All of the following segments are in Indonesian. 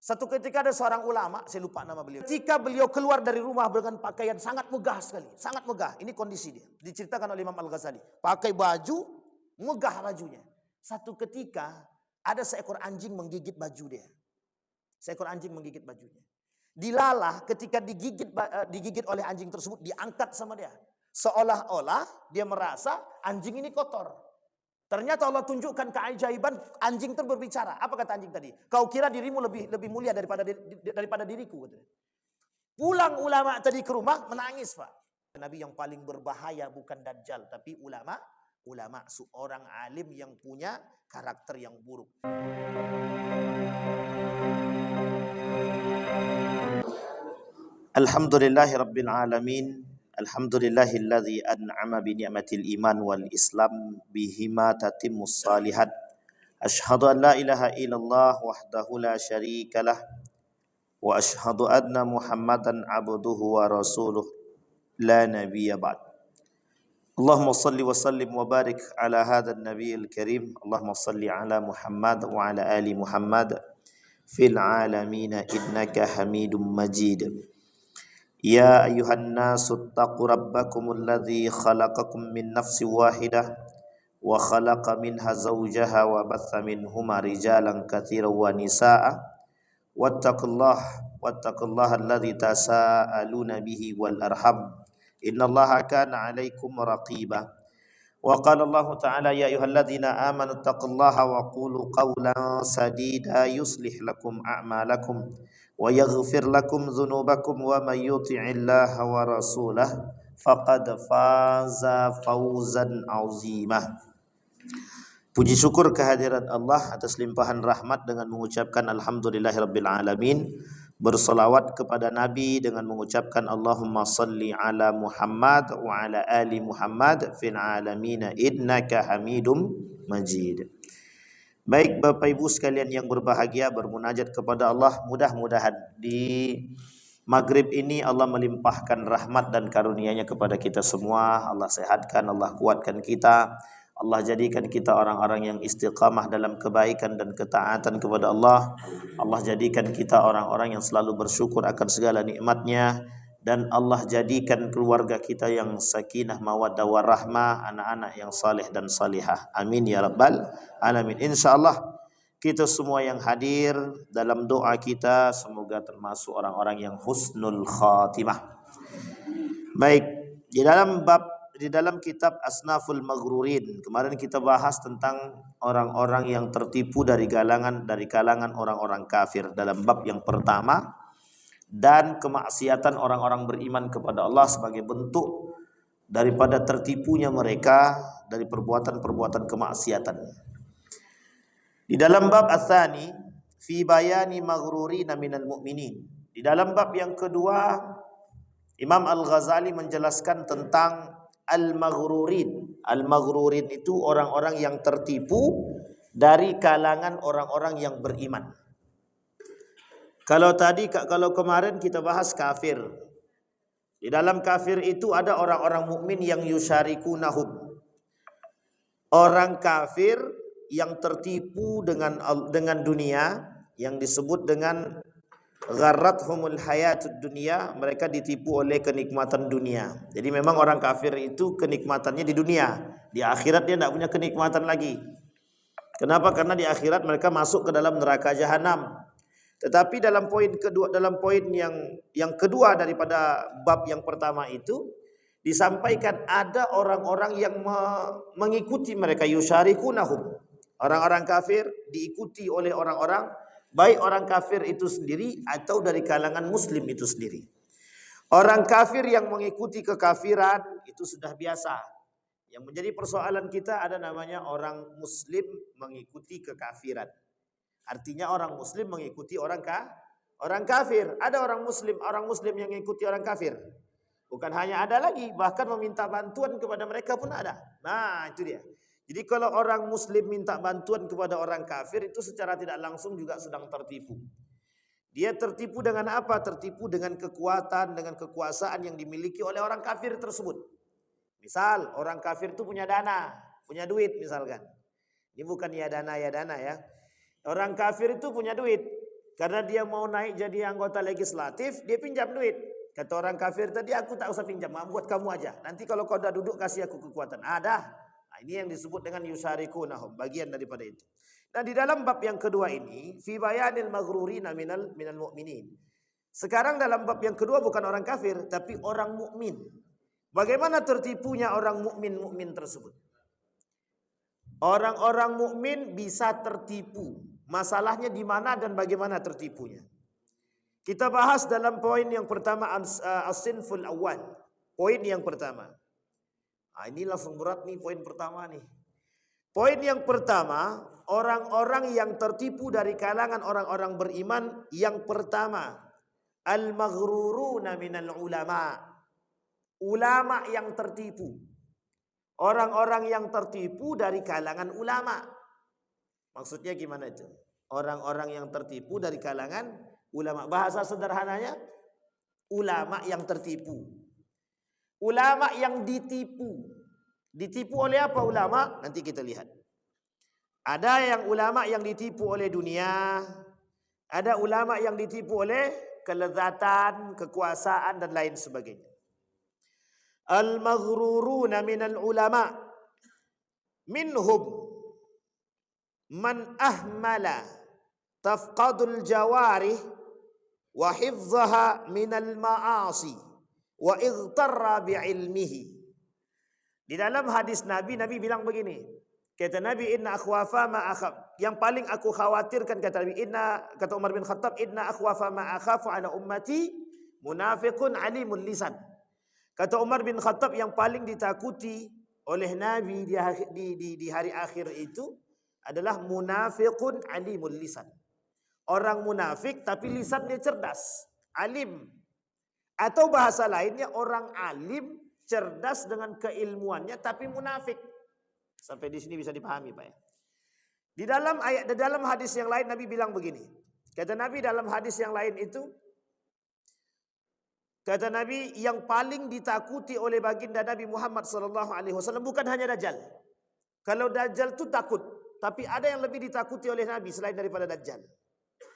Satu ketika ada seorang ulama, saya lupa nama beliau. Ketika beliau keluar dari rumah dengan pakaian sangat megah sekali. Sangat megah, ini kondisi dia. Diceritakan oleh Imam Al-Ghazali. Pakai baju, megah bajunya. Satu ketika ada seekor anjing menggigit baju dia. Seekor anjing menggigit bajunya. Dilalah ketika digigit oleh anjing tersebut, diangkat sama dia. Seolah-olah dia merasa anjing ini kotor. Ternyata Allah tunjukkan keajaiban, anjing itu berbicara. Apa kata anjing tadi? Kau kira dirimu lebih mulia daripada diriku. Pulang ulama tadi ke rumah menangis, Pak. Nabi yang paling berbahaya bukan Dajjal, tapi ulama seorang alim yang punya karakter yang buruk. Alhamdulillahi Rabbil Alamin. Alhamdulillahilladzi an'ama bi ni'matil iman wal islam bihima tatimmus salihat. Asyhadu an la ilaha illallah wahdahu la syarikalah wa asyhadu anna Muhammadan abduhu wa rasuluh la nabiyya ba'd. Allahumma salli wa sallim wa barik ala hadzal nabiyil karim. Allahumma salli ala Muhammad wa ala ali Muhammad fil alamin innaka Hamidum Majid. Ya ayuhan nasu taqu rabbakumul ladzi khalaqakum min nafsin wahidah wa khalaqa minha zawjaha wa batha minhuma rijalan katsiran wa nisaa wattaqullaha alladzi tasaaluna bihi wal arham innallaha kana 'alaikum raqiba. Wa qala Allah ta'ala ya ayyuhalladzina amanu taqullaha wa qulu qawlan sadida yuslih lakum a'malakum wa yaghfir lakum dzunubakum wa may yuti'illaha wa rasulahu faqad faza fawzan 'azima. Puji syukur kehadiran Allah atas limpahan rahmat dengan mengucapkan alhamdulillahirabbil alamin. Bersolawat kepada Nabi dengan mengucapkan Allahumma salli ala Muhammad wa ala ali Muhammad fil alamin innaka Hamidum Majid. Baik Bapak Ibu sekalian yang berbahagia, bermunajat kepada Allah, mudah-mudahan di maghrib ini Allah melimpahkan rahmat dan karunia-Nya kepada kita semua. Allah sehatkan, Allah kuatkan kita, Allah jadikan kita orang-orang yang istiqamah dalam kebaikan dan ketaatan kepada Allah. Allah jadikan kita orang-orang yang selalu bersyukur akan segala nikmat-Nya, dan Allah jadikan keluarga kita yang sakinah mawaddah warahmah, anak-anak yang saleh dan salihah. Amin ya rabbal alamin. Insyaallah kita semua yang hadir dalam doa kita semoga termasuk orang-orang yang husnul khatimah. Baik, di dalam kitab Asnaful Maghrurin kemarin kita bahas tentang orang-orang yang tertipu dari kalangan orang-orang kafir dalam bab yang pertama, dan kemaksiatan orang-orang beriman kepada Allah sebagai bentuk daripada tertipunya mereka dari perbuatan-perbuatan kemaksiatan. Di dalam bab Ats-Tsani fi bayani maghrurina minal mu'minin, di dalam bab yang kedua Imam Al-Ghazali menjelaskan tentang al-maghrurin. Al-maghrurin itu orang-orang yang tertipu dari kalangan orang-orang yang beriman. Kalau kemarin kita bahas kafir. Di dalam kafir itu ada orang-orang mukmin yang yusyarikunahum. Orang kafir yang tertipu dengan dunia, yang disebut dengan gharrathumul hayatud dunia, mereka ditipu oleh kenikmatan dunia. Jadi memang orang kafir itu kenikmatannya di dunia. Di akhirat dia tidak punya kenikmatan lagi. Kenapa? Karena di akhirat mereka masuk ke dalam neraka jahanam. Tetapi dalam poin yang kedua daripada bab yang pertama itu disampaikan ada orang-orang yang mengikuti mereka, yusyarikunahum. Orang-orang kafir diikuti oleh orang-orang, baik orang kafir itu sendiri atau dari kalangan muslim itu sendiri. Orang kafir yang mengikuti kekafiran itu sudah biasa. Yang menjadi persoalan kita ada namanya orang muslim mengikuti kekafiran. Artinya orang muslim mengikuti orang kafir. Ada orang muslim yang mengikuti orang kafir. Bukan hanya ada lagi, bahkan meminta bantuan kepada mereka pun ada. Nah, itu dia. Jadi kalau orang muslim minta bantuan kepada orang kafir itu secara tidak langsung juga sedang tertipu. Dia tertipu dengan apa? Tertipu dengan kekuatan, dengan kekuasaan yang dimiliki oleh orang kafir tersebut. Misal orang kafir itu punya dana, punya duit misalkan. Ini bukan ya dana ya. Orang kafir itu punya duit. Karena dia mau naik jadi anggota legislatif, dia pinjam duit. Kata orang kafir tadi, aku tak usah pinjam, buat kamu aja. Nanti kalau kau dah duduk, kasih aku kekuatan. Ada. Nah, ini yang disebut dengan yusarikunahum, bagian daripada itu. Nah, di dalam bab yang kedua ini, fi bayanil maghrurina minal mu'minin. Sekarang dalam bab yang kedua bukan orang kafir, tapi orang mukmin. Bagaimana tertipunya orang mukmin tersebut? Orang-orang mukmin bisa tertipu. Masalahnya di mana dan bagaimana tertipunya. Kita bahas dalam poin yang pertama, as-sinful awal. Poin yang pertama. Nah, ini langsung berat nih poin pertama nih. Poin yang pertama, orang-orang yang tertipu dari kalangan orang-orang beriman. Yang pertama, al-maghruruna minal ulama. Ulama yang tertipu. Orang-orang yang tertipu dari kalangan ulama. Maksudnya gimana itu? Orang-orang yang tertipu dari kalangan ulama. Bahasa sederhananya, ulama yang tertipu. Ulama yang ditipu. Ditipu oleh apa ulama? Nanti kita lihat. Ada yang ulama yang ditipu oleh dunia. Ada ulama yang ditipu oleh kelezatan, kekuasaan dan lain sebagainya. Al-maghruruna minal ulama. Minhum man ahmala tafqadul jawarih wa hifzaha minal ma'asi wa igtarra bi'ilmihi. Di dalam hadis Nabi bilang begini. Kata Nabi, inna akhwafa ma akhaf. Yang paling aku khawatirkan, kata Nabi, kata Umar bin Khattab, inna akhwafa ma akhafu ala ummati munafiqun alimul lisan. Kata Umar bin Khattab, yang paling ditakuti oleh Nabi di hari akhir itu adalah munafiqun alimul lisan. Orang munafik tapi lisannya cerdas, alim. Atau bahasa lainnya, orang alim cerdas dengan keilmuannya tapi munafik. Sampai di sini bisa dipahami, Pak ya. Di dalam hadis yang lain Nabi bilang begini. Kata Nabi dalam hadis yang lain itu, kata Nabi, yang paling ditakuti oleh baginda Nabi Muhammad SAW bukan hanya Dajjal. Kalau Dajjal itu takut, tapi ada yang lebih ditakuti oleh Nabi selain daripada Dajjal.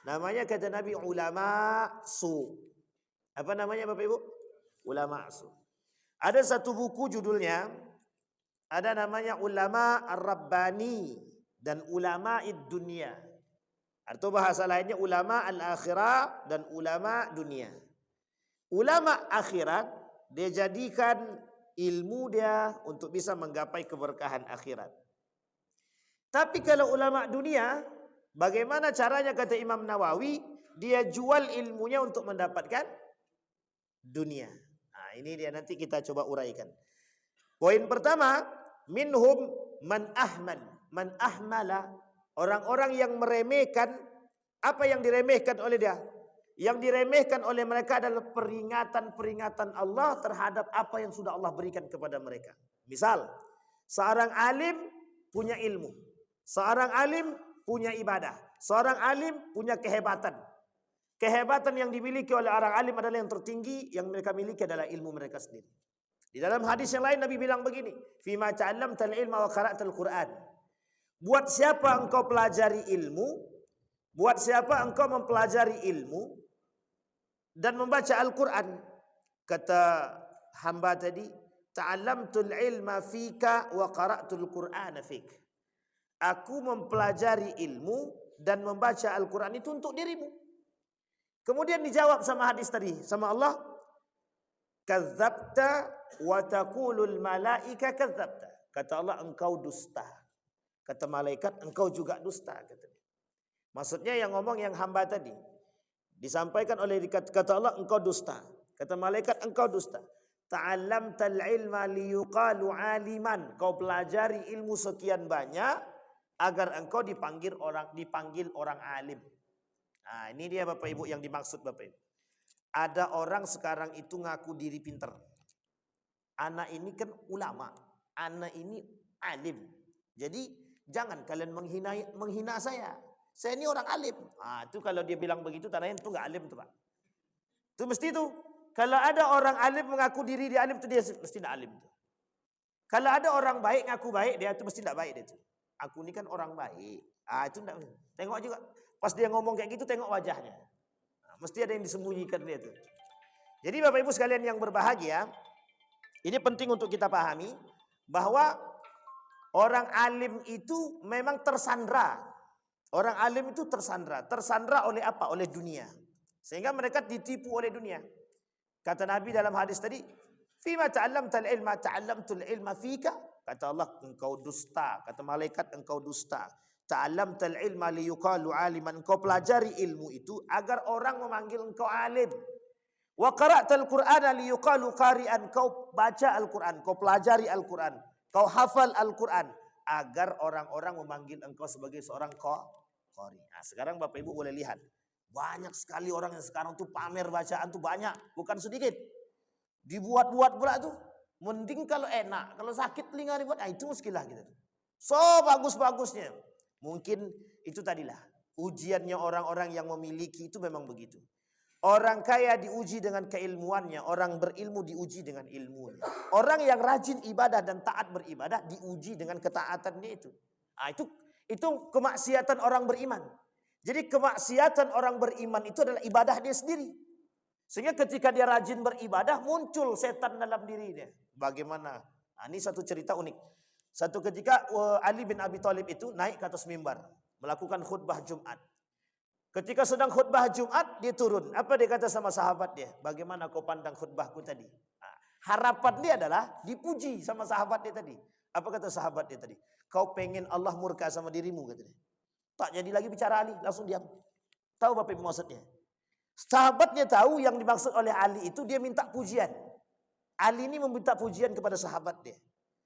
Namanya, kata Nabi, ulama su. Apa namanya Bapak Ibu? Ulama su. Ada satu buku judulnya, ada namanya Ulama Ar-Rabbani dan Ulama Id-Dunya. Atau bahasa lainnya ulama al-akhirah dan ulama dunia. Ulama akhirat, dia jadikan ilmu dia untuk bisa menggapai keberkahan akhirat. Tapi kalau ulama dunia, bagaimana caranya, kata Imam Nawawi, dia jual ilmunya untuk mendapatkan dunia. Nah, ini dia, nanti kita coba uraikan. Poin pertama, minhum man ahmala, orang-orang yang meremehkan. Apa yang diremehkan oleh dia? Yang diremehkan oleh mereka adalah peringatan-peringatan Allah terhadap apa yang sudah Allah berikan kepada mereka. Misal, seorang alim punya ilmu, seorang alim punya ibadah, seorang alim punya kehebatan. Kehebatan yang dimiliki oleh orang alim adalah yang tertinggi, yang mereka miliki adalah ilmu mereka sendiri. Di dalam hadis yang lain Nabi bilang begini, "Fima ta'allamtal ilma wa qara'tal Qur'an." Buat siapa engkau pelajari ilmu, buat siapa engkau mempelajari ilmu dan membaca Al-Qur'an. Kata hamba tadi, "Ta'allamtul ilma fika wa qara'tul Qur'ana fik." Aku mempelajari ilmu dan membaca Al-Qur'an itu untuk dirimu. Kemudian dijawab sama hadis tadi, sama Allah, "Kadzabta wa taqulul malaika kadzabta." Kata Allah, engkau dusta. Kata malaikat, engkau juga dusta. Maksudnya yang ngomong yang hamba tadi. Disampaikan oleh kata Allah, engkau dusta. Kata malaikat, engkau dusta. Ta'allamtal ilma liyuqalu aliman. Kau pelajari ilmu sekian banyak agar engkau dipanggil orang alim. Nah, ini dia Bapak Ibu yang dimaksud Bapak Ibu. Ada orang sekarang itu ngaku diri pinter. Anak ini kan ulama, anak ini alim. Jadi jangan kalian menghina saya. Saya ini orang alim. Ah, itu kalau dia bilang begitu tandanya itu enggak alim tuh, Pak. Itu mesti itu. Kalau ada orang alim mengaku diri dia alim, itu dia mesti tidak alim tuh. Kalau ada orang baik ngaku baik, dia itu mesti tidak baik dia itu. Aku ini kan orang baik. Ah, itu enggak. Tengok juga. Pas dia ngomong kayak gitu tengok wajahnya. Nah, mesti ada yang disembunyikan dia tuh. Jadi Bapak Ibu sekalian yang berbahagia, ini penting untuk kita pahami bahwa orang alim itu memang tersandra. Orang alim itu tersandra. Tersandra oleh apa? Oleh dunia. Sehingga mereka ditipu oleh dunia. Kata Nabi dalam hadis tadi, "Fima ta'allamtal ilma ta'allamtul ilma fika." Kata Allah, engkau dusta. Kata malaikat, engkau dusta. Ta'allamtal ilma liyuqalu aliman. Engkau pelajari ilmu itu agar orang memanggil engkau alim. Wa qara'tal Qur'ana liyuqalu qari'an. Kau baca Al-Qur'an, kau pelajari Al-Qur'an, kau hafal Al-Qur'an agar orang-orang memanggil engkau sebagai seorang qari. Nah, sekarang Bapak Ibu boleh lihat. Banyak sekali orang yang sekarang tuh pamer bacaan tuh banyak, bukan sedikit. Dibuat-buat pula tuh. Mending kalau enak, kalau sakit telinga dibuat, itu muskilah gitu. So bagus-bagusnya. Mungkin itu tadilah ujiannya orang-orang yang memiliki itu memang begitu. Orang kaya diuji dengan keilmuannya, orang berilmu diuji dengan ilmunya. Orang yang rajin ibadah dan taat beribadah diuji dengan ketaatannya itu. Nah, itu kemaksiatan orang beriman. Jadi kemaksiatan orang beriman itu adalah ibadah dia sendiri. Sehingga ketika dia rajin beribadah, muncul setan dalam dirinya. Bagaimana? Nah, ini satu cerita unik. Satu ketika Ali bin Abi Thalib itu naik ke atas mimbar, melakukan khutbah Jumat. Ketika sedang khutbah Jumat, dia turun. Apa dia kata sama sahabat dia? Bagaimana kau pandang khutbahku tadi? Nah, harapan dia adalah dipuji sama sahabat dia tadi. Apa kata sahabat dia tadi? Kau pengen Allah murka sama dirimu, kata dia. Tak jadi lagi bicara Ali, langsung diam. Tahu Bapak Ibu maksudnya? Sahabatnya tahu yang dimaksud oleh Ali itu dia minta pujian. Ali ini meminta pujian kepada sahabat dia.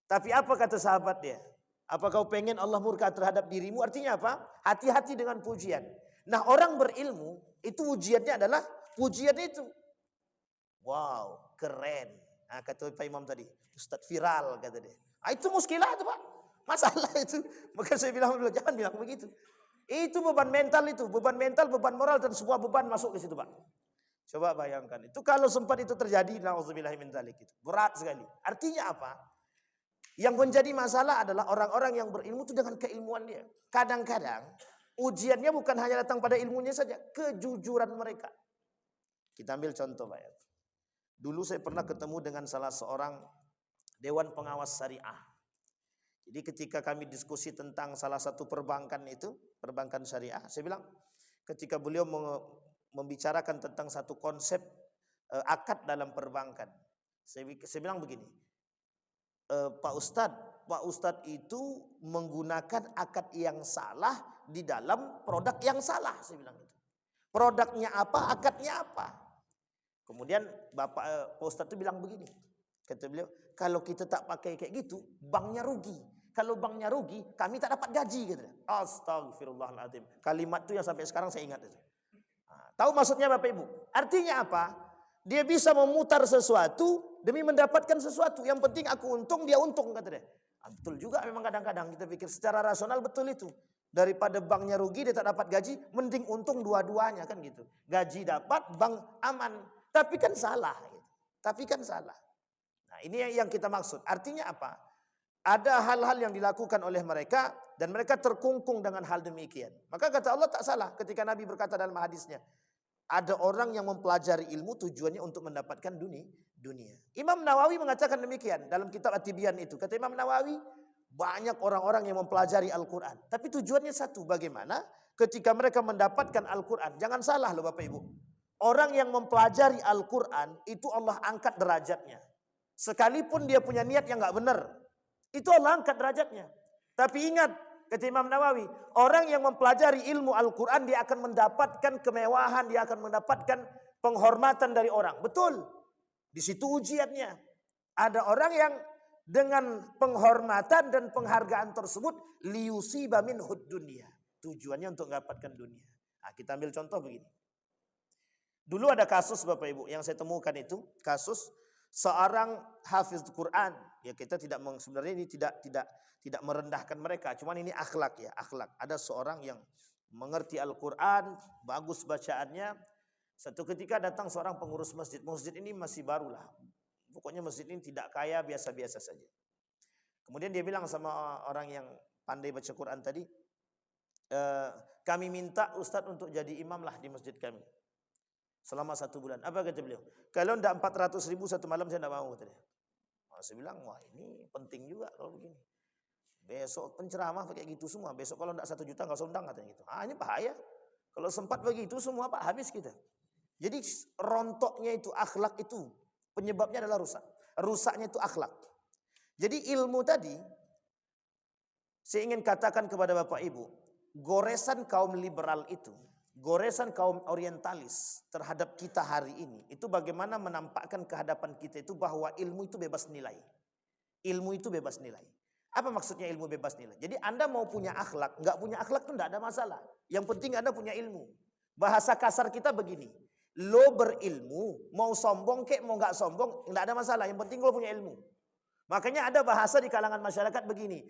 Tapi apa kata sahabat dia? Apa kau pengen Allah murka terhadap dirimu? Artinya apa? Hati-hati dengan pujian. Nah, orang berilmu itu ujiannya adalah pujian itu. Wow, keren. Nah, kata Pak Imam tadi, Ustadz viral kata dia. Ah, itu muskilah itu Pak. Masalah itu. Maka saya bilang dulu, jangan bilang begitu. Itu beban mental itu, beban mental, beban moral dan semua beban masuk ke situ, Pak. Coba bayangkan. Itu kalau sempat itu terjadi, nauzubillahi min dzalik itu. Berat sekali. Artinya apa? Yang menjadi masalah adalah orang-orang yang berilmu itu dengan keilmuan dia. Kadang-kadang ujiannya bukan hanya datang pada ilmunya saja, kejujuran mereka. Kita ambil contoh, Pak. Dulu saya pernah ketemu dengan salah seorang dewan pengawas syariah. Jadi ketika kami diskusi tentang salah satu perbankan itu, perbankan syariah, saya bilang ketika beliau membicarakan tentang satu konsep akad dalam perbankan, saya bilang begini, Pak Ustadz itu menggunakan akad yang salah di dalam produk yang salah, saya bilang itu. Produknya apa, akadnya apa? Kemudian Pak Ustadz itu bilang begini, kata beliau, kalau kita tak pakai kayak gitu, banknya rugi. Kalau banknya rugi, kami tak dapat gaji. Gitu. Astagfirullahaladzim. Kalimat itu yang sampai sekarang saya ingat. Nah, tahu maksudnya Bapak Ibu? Artinya apa? Dia bisa memutar sesuatu demi mendapatkan sesuatu. Yang penting aku untung, dia untung. Kata dia. Nah, betul juga memang kadang-kadang kita pikir secara rasional betul itu. Daripada banknya rugi, dia tak dapat gaji, mending untung dua-duanya kan gitu. Gaji dapat, bank aman. Tapi kan salah. Gitu. Tapi kan salah. Nah, ini yang kita maksud. Artinya apa? Ada hal-hal yang dilakukan oleh mereka dan mereka terkungkung dengan hal demikian. Maka kata Allah tak salah ketika Nabi berkata dalam hadisnya, ada orang yang mempelajari ilmu tujuannya untuk mendapatkan dunia. Imam Nawawi mengatakan demikian dalam kitab At-Tibyan itu. Kata Imam Nawawi, banyak orang-orang yang mempelajari Al-Quran. Tapi tujuannya satu, bagaimana ketika mereka mendapatkan Al-Quran. Jangan salah loh Bapak Ibu. Orang yang mempelajari Al-Quran itu Allah angkat derajatnya. Sekalipun dia punya niat yang gak benar, itu Allah angkat derajatnya. Tapi ingat, kata Imam Nawawi, orang yang mempelajari ilmu Al-Quran, dia akan mendapatkan kemewahan, dia akan mendapatkan penghormatan dari orang. Betul. Di situ ujiannya. Ada orang yang dengan penghormatan dan penghargaan tersebut, liyusiba minhud dunya. Tujuannya untuk mendapatkan dunia. Nah, kita ambil contoh begini. Dulu ada kasus Bapak Ibu, yang saya temukan itu, kasus seorang hafiz Quran. Ya kita sebenarnya ini tidak merendahkan mereka, cuman ini akhlak ya, akhlak. Ada seorang yang mengerti Al-Quran, bagus bacaannya. Satu ketika datang seorang pengurus masjid. Masjid ini masih barulah. Pokoknya masjid ini tidak kaya, biasa-biasa saja. Kemudian dia bilang sama orang yang pandai baca Quran tadi, kami minta Ustadz untuk jadi imam lah di masjid kami selama 1 bulan. Apa kata beliau? Kalau ndak 400.000 satu malam saya ndak mau kata dia. Saya bilang, wah ini penting juga kalau begini. Besok penceramah pakai gitu semua. Besok kalau ndak 1 juta nggak usah undang katanya gitu. Ini bahaya. Kalau sempat begitu semua Pak habis kita. Jadi rontoknya itu akhlak itu penyebabnya adalah rusak. Rusaknya itu akhlak. Jadi ilmu tadi saya ingin katakan kepada Bapak Ibu, goresan kaum liberal itu, goresan kaum orientalis terhadap kita hari ini, itu bagaimana menampakkan kehadapan kita itu bahwa ilmu itu bebas nilai. Ilmu itu bebas nilai. Apa maksudnya ilmu bebas nilai? Jadi Anda mau punya akhlak, nggak punya akhlak itu nggak ada masalah. Yang penting Anda punya ilmu. Bahasa kasar kita begini, lo berilmu, mau sombong kek, mau nggak sombong, nggak ada masalah. Yang penting lo punya ilmu. Makanya ada bahasa di kalangan masyarakat begini,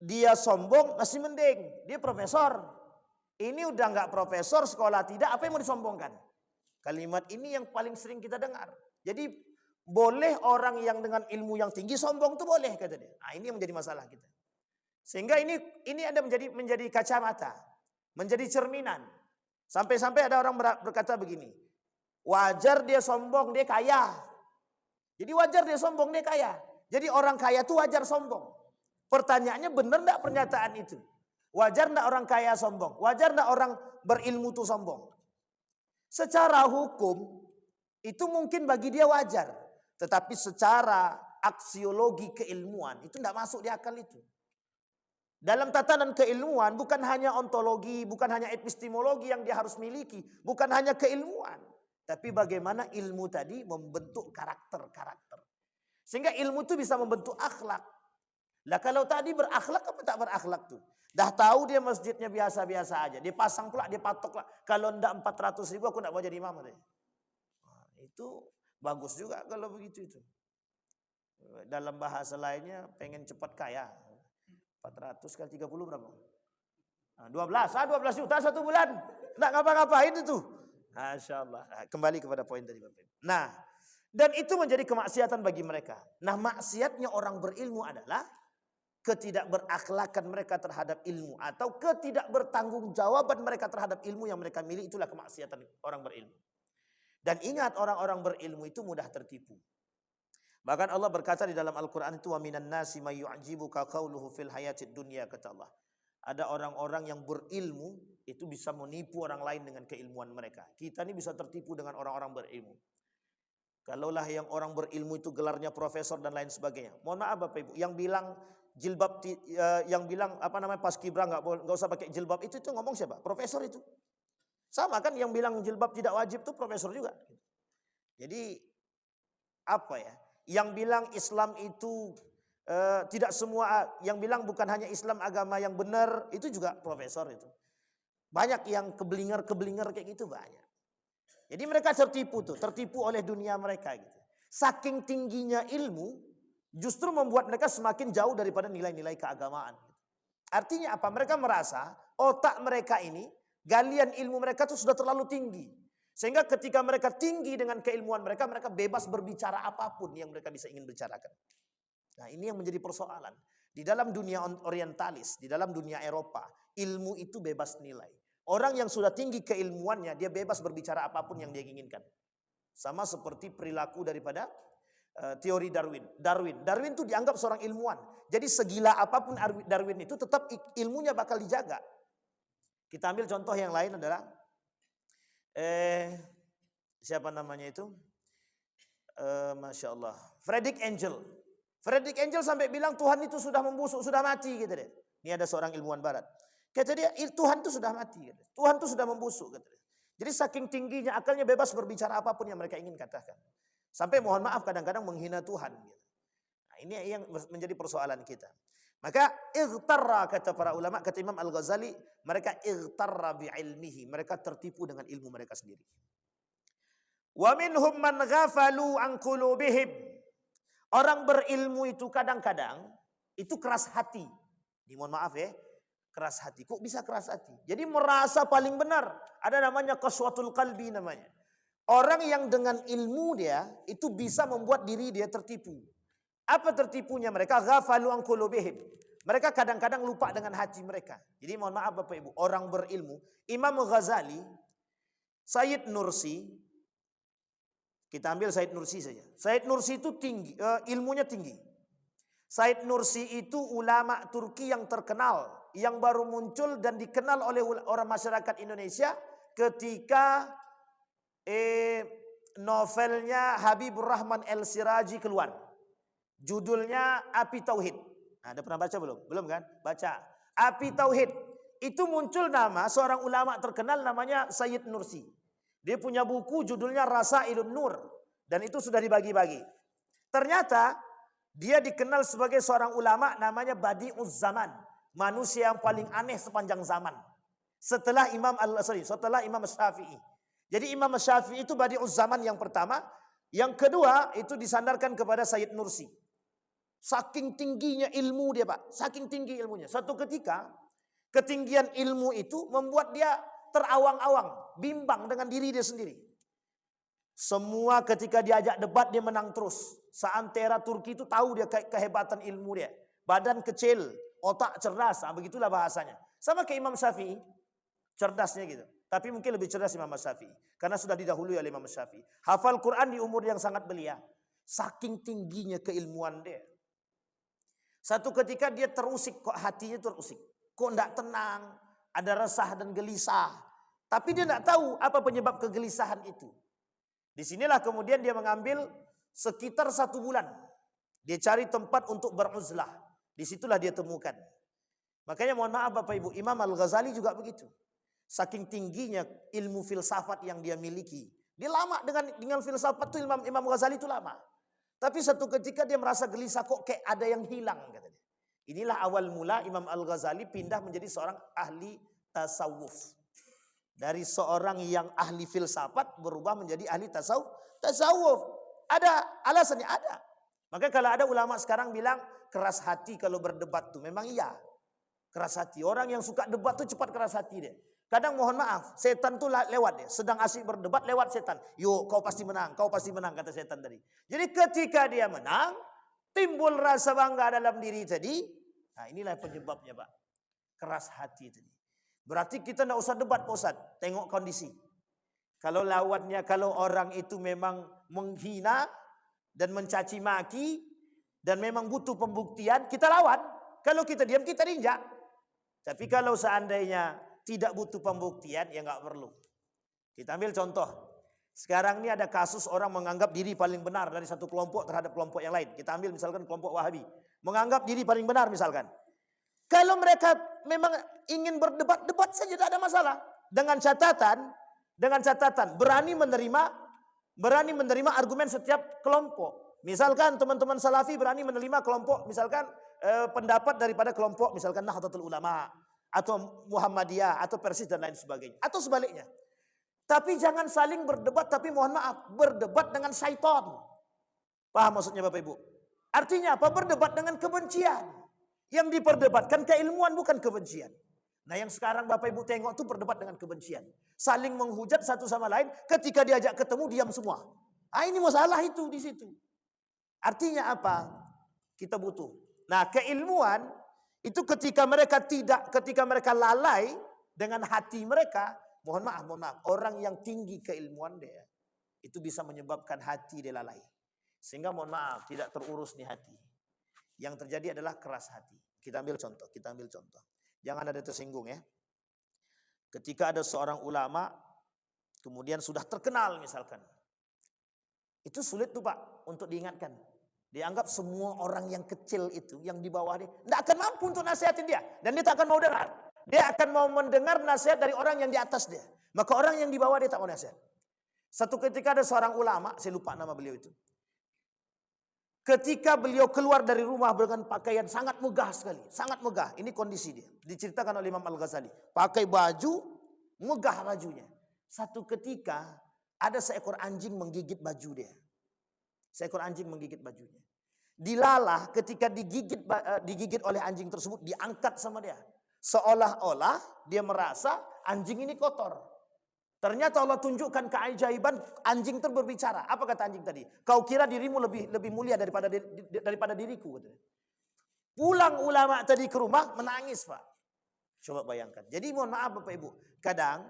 dia sombong masih mending, dia profesor. Ini udah nggak profesor, sekolah tidak, apa yang mau disombongkan? Kalimat ini yang paling sering kita dengar. Jadi boleh orang yang dengan ilmu yang tinggi sombong tuh boleh kata dia. Nah, ini yang menjadi masalah kita. Sehingga ini ada menjadi kacamata, menjadi cerminan. Sampai-sampai ada orang berkata begini, wajar dia sombong, dia kaya. Jadi wajar dia sombong, dia kaya. Jadi orang kaya tuh wajar sombong. Pertanyaannya benar enggak pernyataan itu? Wajar enggak orang kaya sombong? Wajar enggak orang berilmu tuh sombong? Secara hukum itu mungkin bagi dia wajar. Tetapi secara aksiologi keilmuan itu enggak masuk di akal itu. Dalam tatanan keilmuan bukan hanya ontologi, bukan hanya epistemologi yang dia harus miliki. Bukan hanya keilmuan. Tapi bagaimana ilmu tadi membentuk karakter-karakter. Sehingga ilmu itu bisa membentuk akhlak. Lah kalau tadi berakhlak apa tak berakhlak tuh? Dah tahu dia masjidnya biasa-biasa aja. Dia pasang pula, dia patok lah. Kalau ndak 400.000 aku ndak mau jadi imam. Nah, itu bagus juga kalau begitu itu. Dalam bahasa lainnya pengen cepat kaya. 400 kali 30 berapa? 12 juta 1 bulan. Nggak ngapa-ngapain itu. Masya Allah. Kembali kepada poin tadi Bapak. Nah, dan itu menjadi kemaksiatan bagi mereka. Nah, maksiatnya orang berilmu adalah ketidakberakhlakan mereka terhadap ilmu atau ketidakbertanggungjawaban mereka terhadap ilmu yang mereka miliki, itulah kemaksiatan orang berilmu. Dan ingat, orang-orang berilmu itu mudah tertipu. Bahkan Allah berkata di dalam Al-Quran itu, wa minan nasi may yu'jibuka qawluhu fil hayatid dunya, kata Allah. Ada orang-orang yang berilmu itu bisa menipu orang lain dengan keilmuan mereka. Kita ini bisa tertipu dengan orang-orang berilmu. Kalaulah yang orang berilmu itu gelarnya profesor dan lain sebagainya. Mohon maaf Bapak Ibu, yang bilang jilbab, yang bilang apa namanya paskibra nggak usah pakai jilbab itu ngomong siapa? Profesor itu. Sama kan yang bilang jilbab tidak wajib itu profesor juga. Jadi apa ya? Yang bilang Islam itu tidak semua, yang bilang bukan hanya Islam agama yang benar, itu juga profesor itu. Banyak yang keblinger kayak gitu banyak. Jadi mereka tertipu oleh dunia mereka gitu. Saking tingginya ilmu justru membuat mereka semakin jauh daripada nilai-nilai keagamaan. Artinya apa? Mereka merasa otak mereka ini, galian ilmu mereka itu sudah terlalu tinggi. Sehingga ketika mereka tinggi dengan keilmuan mereka, mereka bebas berbicara apapun yang mereka bisa ingin bicarakan. Nah, ini yang menjadi persoalan. Di dalam dunia orientalis, di dalam dunia Eropa, ilmu itu bebas nilai. Orang yang sudah tinggi keilmuannya, dia bebas berbicara apapun yang dia inginkan. Sama seperti perilaku daripada teori Darwin. Darwin itu dianggap seorang ilmuwan. Jadi segila apapun Darwin itu tetap ilmunya bakal dijaga. Kita ambil contoh yang lain adalah siapa namanya itu? Masya Allah. Friedrich Engel. Friedrich Engel sampai bilang Tuhan itu sudah membusuk, sudah mati gitu deh. Ini ada seorang ilmuwan barat. Kata dia, Tuhan itu sudah mati. Gitu. Tuhan itu sudah membusuk. Gitu. Jadi saking tingginya akalnya bebas berbicara apapun yang mereka ingin katakan. Sampai mohon maaf kadang-kadang menghina Tuhan. Gitu. Nah, ini yang menjadi persoalan kita. Maka ightarra, kata para ulama, kata Imam Al-Ghazali, mereka ightarra bi'ilmihi. Mereka tertipu dengan ilmu mereka sendiri. Wa minhum man ghafalu an qulubihim. Orang berilmu itu kadang-kadang itu keras hati. Ini mohon maaf ya, keras hati. Kok bisa keras hati? Jadi merasa paling benar. Ada namanya qaswatul qalbi namanya. Orang yang dengan ilmu dia itu bisa membuat diri dia tertipu. Apa tertipunya mereka? Ghafalu an qulubihim. Mereka kadang-kadang lupa dengan hati mereka. Jadi mohon maaf Bapak Ibu, orang berilmu, Imam Ghazali, Sayyid Nursi, kita ambil Sayyid Nursi saja. Sayyid Nursi itu tinggi, ilmunya tinggi. Sayyid Nursi itu ulama Turki yang terkenal, yang baru muncul dan dikenal oleh orang masyarakat Indonesia ketika novelnya Habibur Rahman El-Siraji keluar. Judulnya Api Tauhid. Nah, ada pernah baca belum? Belum kan? Baca. Api Tauhid. Itu muncul nama seorang ulama terkenal namanya Sayyid Nursi. Dia punya buku judulnya Rasailun Nur. Dan itu sudah dibagi-bagi. Ternyata dia dikenal sebagai seorang ulama namanya Badi'uz Zaman. Manusia yang paling aneh sepanjang zaman. Setelah Imam Syafi'i. Jadi Imam Syafi'i itu Badi'uz Zaman yang pertama. Yang kedua itu disandarkan kepada Sayyid Nursi. Saking tingginya ilmu dia Pak. Saking tinggi ilmunya. Suatu ketika ketinggian ilmu itu membuat dia terawang-awang. Bimbang dengan diri dia sendiri. Semua ketika diajak debat dia menang terus. Seantera Turki itu tahu dia kehebatan ilmu dia. Badan kecil, otak cerdas. Nah, begitulah bahasanya. Sama kayak Imam Syafi'i. Cerdasnya gitu. Tapi mungkin lebih cerdas Imam Syafi'i. Karena sudah didahului oleh Imam Syafi'i. Hafal Quran di umur yang sangat belia. Saking tingginya keilmuan dia. Satu ketika dia terusik, kok hatinya terusik. Kok tidak tenang, ada resah dan gelisah. Tapi dia tidak tahu apa penyebab kegelisahan itu. Disinilah kemudian dia mengambil sekitar 1 bulan. Dia cari tempat untuk beruzlah. Disitulah dia temukan. Makanya mohon maaf Bapak Ibu, Imam Al-Ghazali juga begitu. Saking tingginya ilmu filsafat yang dia miliki. Dia lama dengan filsafat itu Imam Ghazali itu lama. Tapi satu ketika dia merasa gelisah kok kayak ada yang hilang katanya. Inilah awal mula Imam Al-Ghazali pindah menjadi seorang ahli tasawuf. Dari seorang yang ahli filsafat berubah menjadi ahli tasawuf. Ada alasannya, ada. Maka kalau ada ulama sekarang bilang keras hati kalau berdebat tuh memang iya. Keras hati. Orang yang suka debat tuh cepat keras hati dia. Kadang mohon maaf, setan tuh lewat dia. Sedang asik berdebat lewat setan. Yuk kau pasti menang kata setan tadi. Jadi ketika dia menang, timbul rasa bangga dalam diri tadi. Nah inilah penyebabnya Pak. Keras hati tadi. Berarti kita tidak usah debat Pak Ustaz. Tengok kondisi. Kalau lawannya, kalau orang itu memang menghina dan mencaci maki. Dan memang butuh pembuktian, kita lawan. Kalau kita diam, kita injak. Tapi kalau seandainya tidak butuh pembuktian, ya nggak perlu. Kita ambil contoh. Sekarang ini ada kasus orang menganggap diri paling benar dari satu kelompok terhadap kelompok yang lain. Kita ambil misalkan kelompok Wahabi. Menganggap diri paling benar misalkan. Kalau mereka memang ingin berdebat, debat saja tidak ada masalah. Dengan catatan berani menerima argumen setiap kelompok. Misalkan teman-teman Salafi berani menerima kelompok, misalkan pendapat daripada kelompok misalkan Nahdlatul Ulama atau Muhammadiyah atau Persis dan lain sebagainya atau sebaliknya. Tapi jangan saling berdebat, tapi mohon maaf, berdebat dengan syaitan. Paham maksudnya Bapak Ibu? Artinya apa? Berdebat dengan kebencian. Yang diperdebatkan keilmuan bukan kebencian. Nah yang sekarang Bapak Ibu tengok tuh berdebat dengan kebencian. Saling menghujat satu sama lain, ketika diajak ketemu diam semua. Ah ini masalah itu di situ. Artinya apa? Kita butuh. Nah keilmuan itu ketika mereka lalai dengan hati mereka, mohon maaf, orang yang tinggi keilmuan dia, itu bisa menyebabkan hati dia lalai. Sehingga mohon maaf, tidak terurus nih hati. Yang terjadi adalah keras hati. Kita ambil contoh. Jangan ada tersinggung ya. Ketika ada seorang ulama, kemudian sudah terkenal misalkan. Itu sulit tuh Pak, untuk diingatkan. Dianggap semua orang yang kecil itu, yang di bawah dia, tidak akan mampu untuk nasihatin dia. Dan dia tak akan mau dengar. Dia akan mau mendengar nasihat dari orang yang di atas dia. Maka orang yang di bawah dia tak mau nasihat. Satu ketika ada seorang ulama, saya lupa nama beliau itu. Ketika beliau keluar dari rumah dengan pakaian sangat megah sekali. Sangat megah. Ini kondisi dia. Diceritakan oleh Imam Al-Ghazali. Pakai baju, megah bajunya. Satu ketika ada seekor anjing menggigit baju dia. Seekor anjing menggigit bajunya. Dilalah ketika digigit oleh anjing tersebut, diangkat sama dia. Seolah-olah dia merasa anjing ini kotor. Ternyata Allah tunjukkan keajaiban, anjing itu berbicara. Apa kata anjing tadi? Kau kira dirimu lebih mulia daripada diriku. Pulang ulama tadi ke rumah menangis Pak. Coba bayangkan. Jadi mohon maaf Bapak Ibu, kadang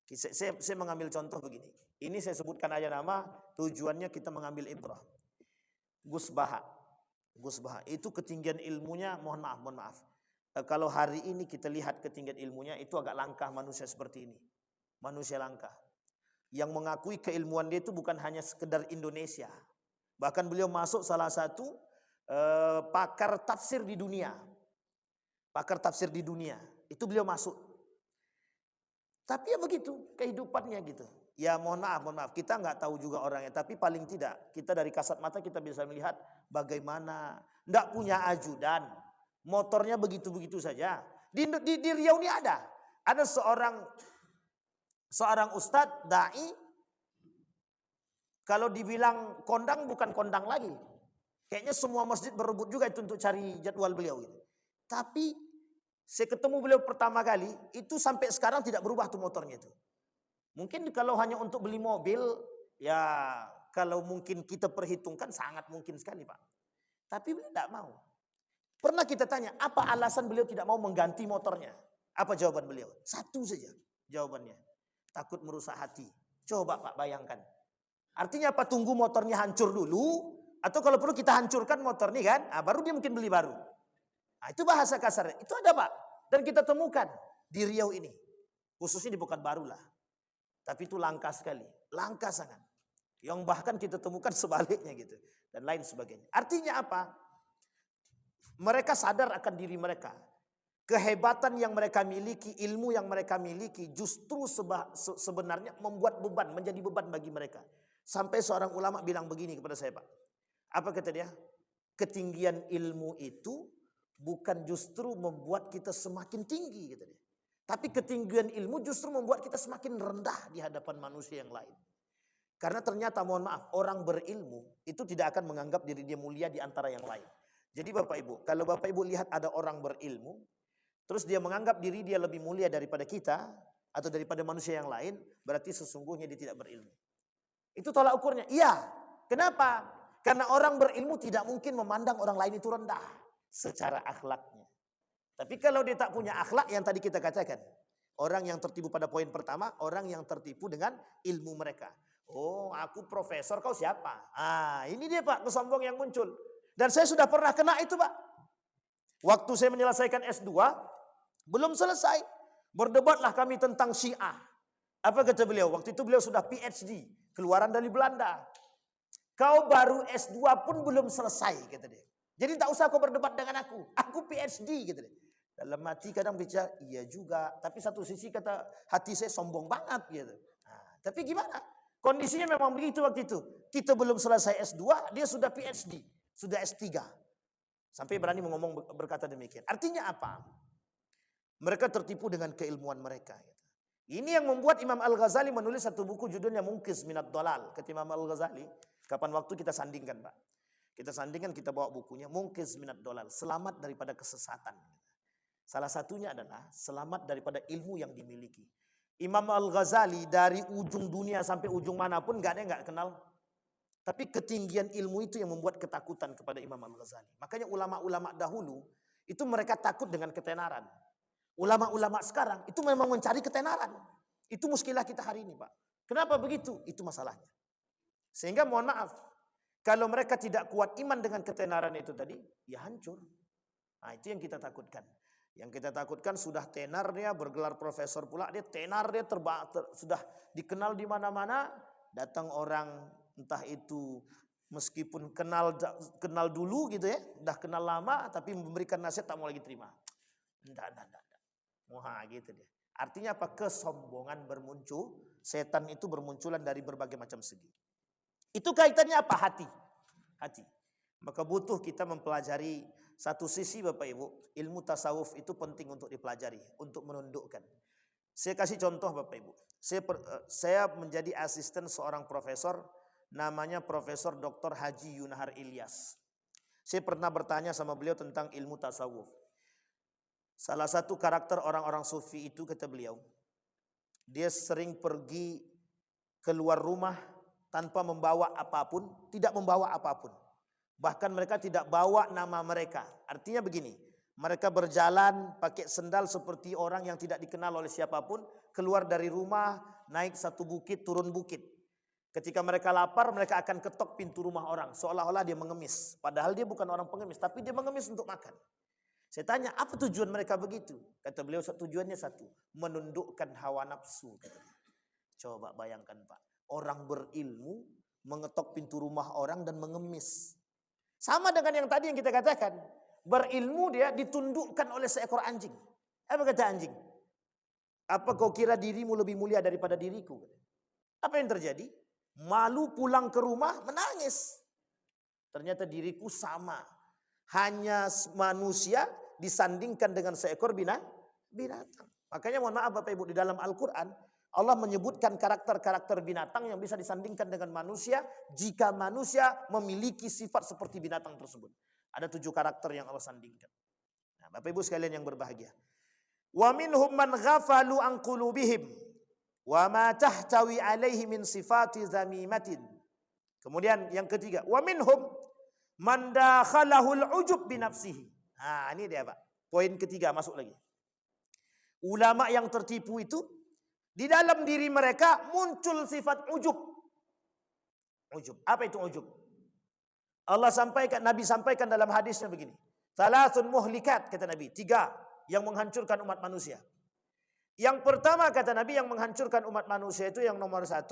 saya mengambil contoh begini. Ini saya sebutkan aja nama, tujuannya kita mengambil ibrah. Gus Baha. Gus Baha itu ketinggian ilmunya, mohon maaf. Kalau hari ini kita lihat ketinggian ilmunya itu agak langka manusia seperti ini. Manusia langka. Yang mengakui keilmuan dia itu bukan hanya sekedar Indonesia. Bahkan beliau masuk salah satu pakar tafsir di dunia. Pakar tafsir di dunia. Itu beliau masuk. Tapi ya begitu kehidupannya gitu. Ya mohon maaf. Kita nggak tahu juga orangnya. Tapi paling tidak kita dari kasat mata kita bisa melihat bagaimana. Nggak punya ajudan. Motornya begitu-begitu saja. Di Riau ini ada. Ada seorang ustadz, da'i. Kalau dibilang kondang bukan kondang lagi. Kayaknya semua masjid berebut juga itu untuk cari jadwal beliau. Gitu. Tapi saya ketemu beliau pertama kali, itu sampai sekarang tidak berubah tuh motornya itu. Mungkin kalau hanya untuk beli mobil, ya kalau mungkin kita perhitungkan sangat mungkin sekali Pak. Tapi beliau tidak mau. Pernah kita tanya, apa alasan beliau tidak mau mengganti motornya? Apa jawaban beliau? Satu saja jawabannya. Takut merusak hati. Coba Pak bayangkan. Artinya apa? Tunggu motornya hancur dulu. Atau kalau perlu kita hancurkan motor nih kan, baru dia mungkin beli baru. Nah, itu bahasa kasarnya. Itu ada Pak. Dan kita temukan di Riau ini. Khususnya di Pekanbaru lah. Tapi itu langka sekali. Langka sangat. Yang bahkan kita temukan sebaliknya gitu. Dan lain sebagainya. Artinya apa? Mereka sadar akan diri mereka. Kehebatan yang mereka miliki, ilmu yang mereka miliki justru sebenarnya membuat beban, menjadi beban bagi mereka. Sampai seorang ulama bilang begini kepada saya Pak. Apa kata dia? Ketinggian ilmu itu bukan justru membuat kita semakin tinggi kata dia. Tapi ketinggian ilmu justru membuat kita semakin rendah di hadapan manusia yang lain. Karena ternyata mohon maaf, orang berilmu itu tidak akan menganggap diri dia mulia di antara yang lain. Jadi Bapak Ibu, kalau Bapak Ibu lihat ada orang berilmu, terus dia menganggap diri dia lebih mulia daripada kita, atau daripada manusia yang lain, berarti sesungguhnya dia tidak berilmu. Itu tolak ukurnya. Iya. Kenapa? Karena orang berilmu tidak mungkin memandang orang lain itu rendah secara akhlaknya. Tapi kalau dia tak punya akhlak yang tadi kita katakan. Orang yang tertipu pada poin pertama, orang yang tertipu dengan ilmu mereka. Oh, aku profesor, kau siapa? Ini dia Pak, kesombong yang muncul. Dan saya sudah pernah kena itu Pak. Waktu saya menyelesaikan S2, belum selesai. Berdebatlah kami tentang Syiah. Apa kata beliau? Waktu itu beliau sudah PhD, keluaran dari Belanda. Kau baru S2 pun belum selesai, kata dia. Jadi tak usah kau berdebat dengan aku. Aku PhD, kata dia. Dalam hati kadang bicara, iya juga. Tapi satu sisi kata hati saya sombong banget, gitu. Tapi gimana? Kondisinya memang begitu waktu itu. Kita belum selesai S2, dia sudah PhD, sudah S3. Sampai berani ngomong berkata demikian. Artinya apa? Mereka tertipu dengan keilmuan mereka. Ini yang membuat Imam Al-Ghazali menulis satu buku judulnya Munqidh Minad Dhalal. Kata Imam Al-Ghazali, kapan waktu kita sandingkan Pak. Kita sandingkan, kita bawa bukunya Munqidh Minad Dhalal. Selamat daripada kesesatan. Salah satunya adalah selamat daripada ilmu yang dimiliki. Imam Al-Ghazali dari ujung dunia sampai ujung manapun gak ada yang gak kenal. Tapi ketinggian ilmu itu yang membuat ketakutan kepada Imam Al-Ghazali. Makanya ulama-ulama dahulu itu mereka takut dengan ketenaran. Ulama-ulama sekarang itu memang mencari ketenaran. Itu muskilah kita hari ini Pak. Kenapa begitu? Itu masalahnya. Sehingga mohon maaf, kalau mereka tidak kuat iman dengan ketenaran itu tadi, ya hancur. Nah itu yang kita takutkan. Yang kita takutkan sudah tenar dia, bergelar profesor pula, dia tenar dia sudah dikenal di mana-mana, datang orang entah itu meskipun kenal dulu gitu ya, udah kenal lama tapi memberikan nasihat tak mau lagi terima. Enggak. Wah gitu dia. Artinya apa? Kesombongan bermuncul. Setan itu bermunculan dari berbagai macam segi. Itu kaitannya apa? Hati. Maka butuh kita mempelajari satu sisi Bapak Ibu. Ilmu tasawuf itu penting untuk dipelajari. Untuk menundukkan. Saya kasih contoh Bapak Ibu. Saya menjadi asisten seorang profesor. Namanya Profesor Dr. Haji Yunahar Ilyas. Saya pernah bertanya sama beliau tentang ilmu tasawuf. Salah satu karakter orang-orang sufi itu kata beliau, dia sering pergi keluar rumah tanpa membawa apapun, tidak membawa apapun. Bahkan mereka tidak bawa nama mereka. Artinya begini, mereka berjalan pakai sendal seperti orang yang tidak dikenal oleh siapapun, keluar dari rumah, naik satu bukit, turun bukit. Ketika mereka lapar, mereka akan ketok pintu rumah orang, seolah-olah dia mengemis. Padahal dia bukan orang pengemis, tapi dia mengemis untuk makan. Saya tanya, apa tujuan mereka begitu? Kata beliau, tujuannya satu, menundukkan hawa nafsu. Coba bayangkan Pak, orang berilmu mengetok pintu rumah orang dan mengemis. Sama dengan yang tadi yang kita katakan, berilmu dia ditundukkan oleh seekor anjing. Apa kata anjing? Apa kau kira dirimu lebih mulia daripada diriku? Apa yang terjadi? Malu pulang ke rumah menangis. Ternyata diriku sama. Hanya manusia disandingkan dengan seekor binatang. Makanya mohon maaf Bapak Ibu, di dalam Al-Quran Allah menyebutkan karakter-karakter binatang yang bisa disandingkan dengan manusia jika manusia memiliki sifat seperti binatang tersebut. Ada 7 karakter yang Allah sandingkan. Nah, Bapak Ibu sekalian yang berbahagia. Wa minhum man ghafalu an qulubihim wa ma tahtawi alaihi min sifati zamimatin. Kemudian yang ketiga, wa minhum man dakhalahul ujub bi nafsihi. Nah, ini dia Pak. Poin ketiga masuk lagi. Ulama yang tertipu itu di dalam diri mereka muncul sifat ujub. Ujub. Apa itu ujub? Allah sampaikan, Nabi sampaikan dalam hadisnya begini. Salasun muhlikat, kata Nabi. 3 yang menghancurkan umat manusia. Yang pertama kata Nabi yang menghancurkan umat manusia itu yang nomor 1.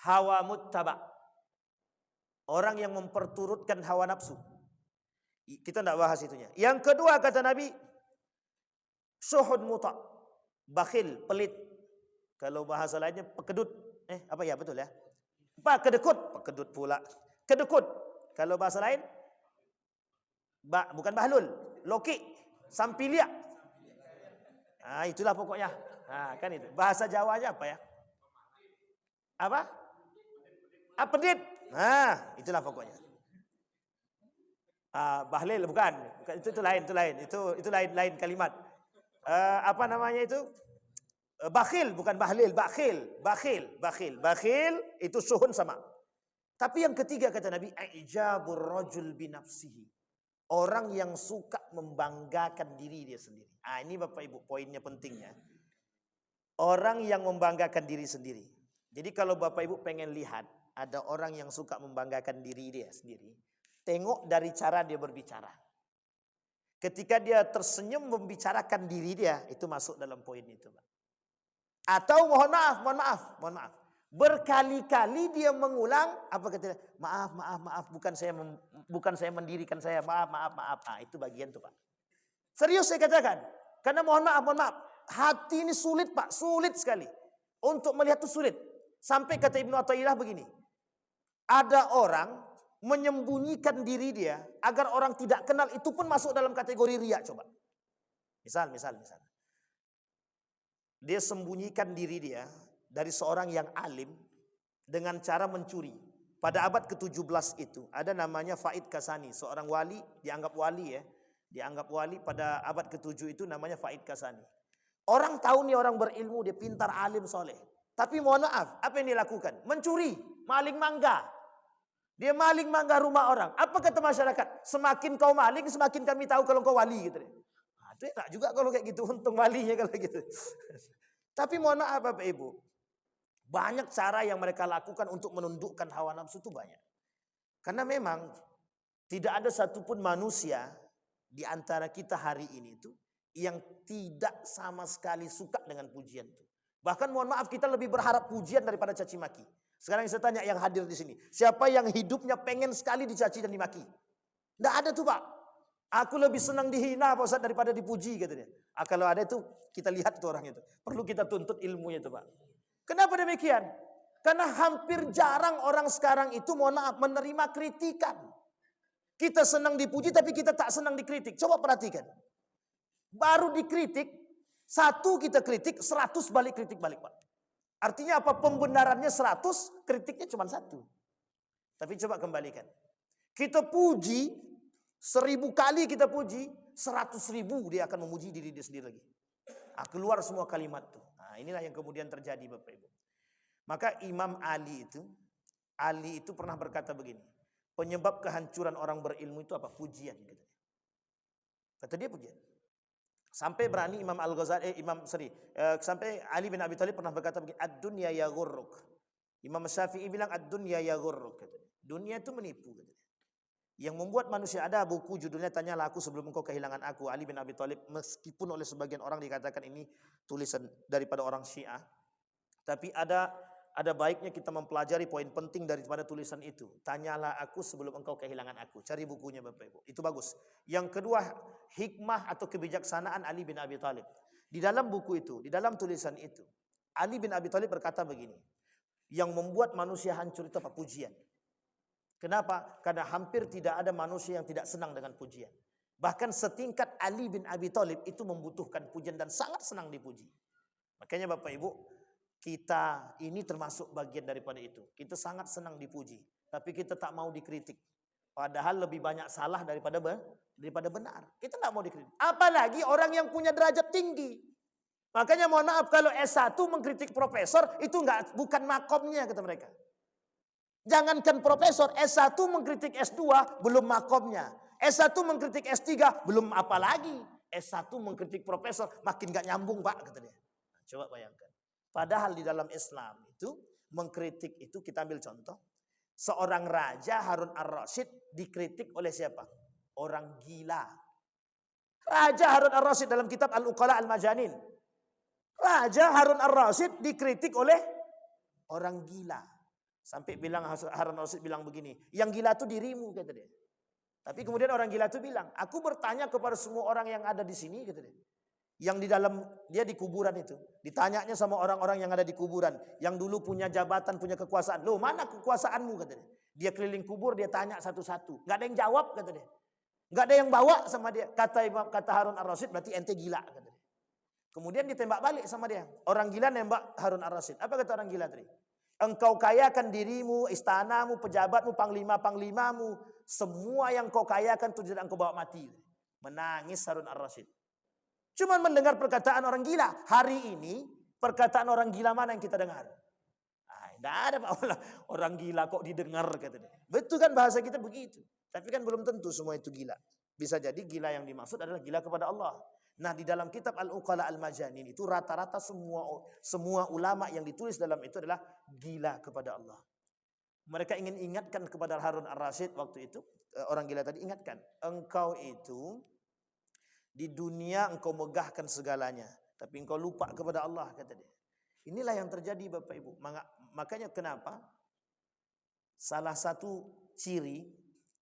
Hawa muttaba. Orang yang memperturutkan hawa nafsu. Kita tidak bahas itunya. Yang kedua kata Nabi. Syuhud muta. Bakhil, pelit. Kalau bahasa lainnya pekedut. Apa ya betul ya? Kedekut. Pekedut pula. Kedekut. Kalau bahasa lain. Bukan bahlul. Loki. Sampilia. Nah, itulah pokoknya. Nah, kan itu. Bahasa Jawanya apa ya? Apa? Pedit. Nah, itulah pokoknya. Bahlil bukan. Itu lain. Itu lain kalimat. Apa namanya itu? Bakhil bukan bahlil, bakhil itu suhun sama. Tapi yang ketiga kata Nabi, ijabur rajul binafsihi. Orang yang suka membanggakan diri dia sendiri. Ini Bapak Ibu poinnya pentingnya. Orang yang membanggakan diri sendiri. Jadi kalau Bapak Ibu pengen lihat ada orang yang suka membanggakan diri dia sendiri, tengok dari cara dia berbicara. Ketika dia tersenyum membicarakan diri dia, itu masuk dalam poin itu, Pak. Atau mohon maaf. Berkali-kali dia mengulang apa kata dia? Maaf, bukan saya mendirikan saya. Maaf. Itu bagian tuh, Pak. Serius saya katakan. Karena mohon maaf. Hati ini sulit, Pak, sulit sekali. Untuk melihat itu sulit. Sampai kata Ibnu Athaillah begini. Ada orang menyembunyikan diri dia agar orang tidak kenal, itu pun masuk dalam kategori riya. Coba misal dia sembunyikan diri dia dari seorang yang alim dengan cara mencuri. Pada abad ke-17 itu ada namanya Faid Kasani, seorang wali, dianggap wali pada abad ke-7 itu namanya Faid Kasani. Orang tahu nih orang berilmu, dia pintar, alim, soleh, tapi mohon maaf, apa yang dilakukan? Mencuri, maling mangga. Dia maling mangga rumah orang. Apa kata masyarakat? Semakin kau maling, semakin kami tahu kalau kau wali gitu. Itu enak juga kalau kayak gitu, untung walinya kalau gitu. Tapi mohon maaf Bapak Ibu, banyak cara yang mereka lakukan untuk menundukkan hawa nafsu itu banyak. Karena memang tidak ada satupun manusia di antara kita hari ini itu yang tidak sama sekali suka dengan pujian itu. Bahkan mohon maaf kita lebih berharap pujian daripada caci maki. Sekarang saya tanya yang hadir di sini, siapa yang hidupnya pengen sekali dicaci dan dimaki? Tidak ada tuh Pak. Aku lebih senang dihina Pak Ustaz daripada dipuji katanya. Kalau ada itu kita lihat tuh orang itu. Perlu kita tuntut ilmunya itu Pak. Kenapa demikian? Karena hampir jarang orang sekarang itu mohon maaf menerima kritikan. Kita senang dipuji tapi kita tak senang dikritik. Coba perhatikan. Baru dikritik, 1 kita kritik, 100 balik kritik balik Pak. Artinya apa? Pembenarannya 100, kritiknya cuma 1. Tapi coba kembalikan. Kita puji, 1000 kali kita puji, 100.000 dia akan memuji diri dia sendiri lagi. Keluar semua kalimat tuh. Inilah yang kemudian terjadi Bapak Ibu. Maka Imam Ali itu pernah berkata begini. penyebab kehancuran orang berilmu itu apa? Pujian. Kata dia pujian. Sampai berani Imam Al-Ghazali, sampai Ali bin Abi Thalib pernah berkata begini, ad-dunya yaghurruk. Imam Syafi'i bilang ad-dunya yaghurruk. Dunia itu menipu. Yang membuat manusia, ada buku judulnya Tanyalah Aku Sebelum Engkau Kehilangan Aku, Ali bin Abi Thalib, meskipun oleh sebagian orang dikatakan ini tulisan daripada orang Syiah, tapi ada baiknya kita mempelajari poin penting daripada tulisan itu. Tanyalah Aku Sebelum Engkau Kehilangan Aku. Cari bukunya Bapak Ibu. Itu bagus. Yang kedua, hikmah atau kebijaksanaan Ali bin Abi Thalib. Di dalam buku itu, di dalam tulisan itu, Ali bin Abi Thalib berkata begini, yang membuat manusia hancur itu apa? Pujian. Kenapa? Karena hampir tidak ada manusia yang tidak senang dengan pujian. Bahkan setingkat Ali bin Abi Thalib itu membutuhkan pujian dan sangat senang dipuji. Makanya Bapak Ibu, kita ini termasuk bagian daripada itu. Kita sangat senang dipuji, tapi kita tak mau dikritik. Padahal lebih banyak salah daripada benar. Kita tak mau dikritik. Apalagi orang yang punya derajat tinggi. Makanya mohon maaf kalau S1 mengkritik profesor itu bukan makomnya kata mereka. Jangankan profesor, S1 mengkritik S2 belum makomnya. S1 mengkritik S3 belum apalagi. S1 mengkritik profesor makin gak nyambung Pak kata dia. Nah, coba bayangkan. Padahal di dalam Islam itu mengkritik itu kita ambil contoh. Seorang raja Harun ar-Rasyid dikritik oleh siapa? Orang gila. Raja Harun ar-Rasyid dalam kitab Al-Uqala Al-Majanin. Raja Harun ar-Rasyid dikritik oleh orang gila. Sampai bilang Harun ar-Rasyid bilang begini, yang gila itu dirimu kata dia. Tapi kemudian orang gila itu bilang, aku bertanya kepada semua orang yang ada di sini kata dia. Yang di dalam dia di kuburan itu, ditanyanya sama orang-orang yang ada di kuburan, yang dulu punya jabatan, punya kekuasaan. Loh, mana kekuasaanmu kata dia. Dia keliling kubur, dia tanya satu-satu. Enggak ada yang jawab kata dia. Enggak ada yang bawa sama dia. Kata Harun ar-Rasyid, berarti ente gila kata dia. Kemudian ditembak balik sama dia. Orang gila nembak Harun ar-Rasyid. Apa kata orang gila tadi? Engkau kayakan dirimu, istanamu, pejabatmu, panglima-panglimamu. Semua yang kau kayakan itu tidak engkau bawa mati. Menangis Harun ar-Rasyid. Cuma mendengar perkataan orang gila. Hari ini perkataan orang gila mana yang kita dengar? Tidak ada Pak. Orang gila kok didengar kata dia. Betul kan bahasa kita begitu. Tapi kan belum tentu semua itu gila. Bisa jadi gila yang dimaksud adalah gila kepada Allah. Nah di dalam kitab Al-Uqala Al-Majanin itu rata-rata semua ulama yang ditulis dalam itu adalah gila kepada Allah. Mereka ingin ingatkan kepada Harun ar-Rasyid waktu itu, orang gila tadi ingatkan, engkau itu di dunia engkau megahkan segalanya, tapi engkau lupa kepada Allah kata dia. Inilah yang terjadi Bapak Ibu. Makanya kenapa salah satu ciri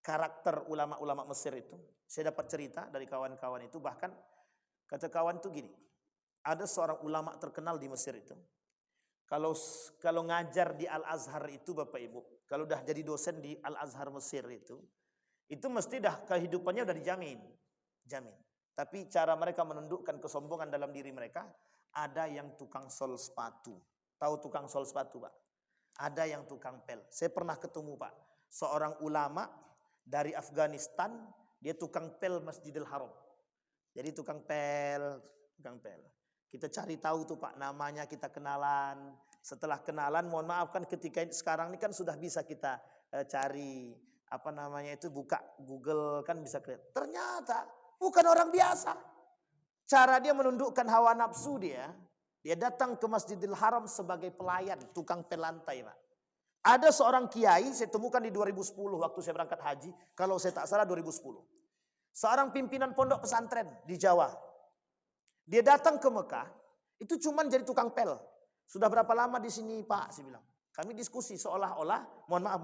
karakter ulama-ulama Mesir itu, saya dapat cerita dari kawan-kawan itu, bahkan kata kawan itu gini, ada seorang ulama terkenal di Mesir itu. Kalau ngajar di Al-Azhar itu Bapak Ibu, kalau udah jadi dosen di Al-Azhar Mesir itu mesti dah kehidupannya udah dijamin. Jamin. Tapi cara mereka menundukkan kesombongan dalam diri mereka, ada yang tukang sol sepatu. Tahu tukang sol sepatu Pak? Ada yang tukang pel. Saya pernah ketemu Pak, seorang ulama dari Afghanistan, dia tukang pel Masjidil Haram. Jadi tukang pel. Kita cari tahu tuh Pak, namanya kita kenalan. Setelah kenalan, mohon maaf kan ketika sekarang ini kan sudah bisa kita cari apa namanya itu, buka Google kan bisa kelihatan. Ternyata bukan orang biasa. Cara dia menundukkan hawa nafsu dia datang ke Masjidil Haram sebagai pelayan, tukang pel lantai Pak. Ada seorang kiai saya temukan di 2010 waktu saya berangkat haji, kalau saya tak salah 2010. Seorang pimpinan pondok pesantren di Jawa. Dia datang ke Mekah, itu cuman jadi tukang pel. Sudah berapa lama di sini Pak? Saya bilang. Kami diskusi seolah-olah, mohon maaf,